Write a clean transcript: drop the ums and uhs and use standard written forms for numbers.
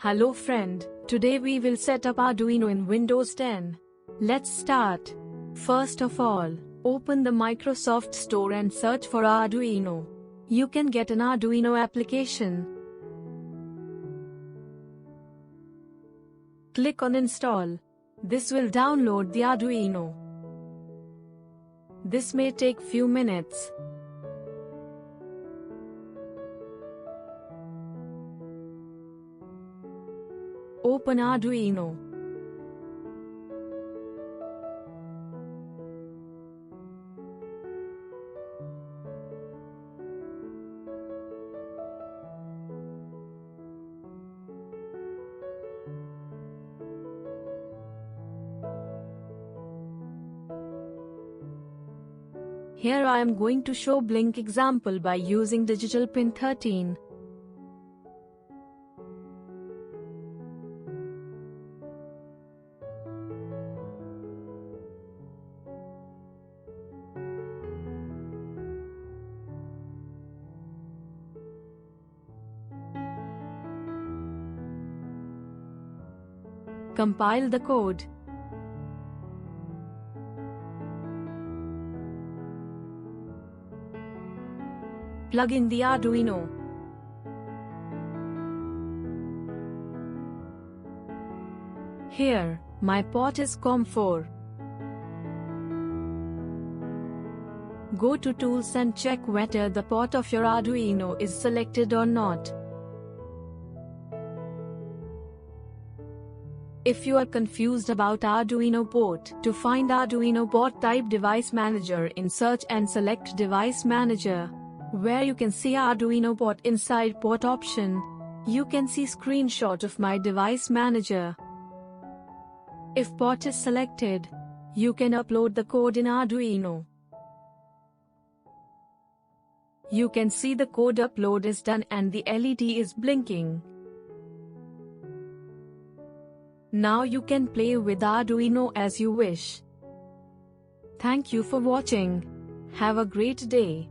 Hello friend, today we will set up Arduino in Windows 10. Let's start. First of all, open the Microsoft Store and search for Arduino. You can get an Arduino application. Click on Install. This will download the Arduino. This may take few minutes. Open Arduino. Here I am going to show blink example by using digital pin 13. Compile the code. Plug in the Arduino. Here, my port is COM4. Go to Tools and check whether the port of your Arduino is selected or not. If you are confused about Arduino port, to find Arduino port type Device Manager in Search and select Device Manager, where you can see Arduino port inside port option. You can see screenshot of my Device Manager. If port is selected, you can upload the code in Arduino. You can see the code upload is done and the LED is blinking. Now you can play with Arduino as you wish. Thank you for watching. Have a great day.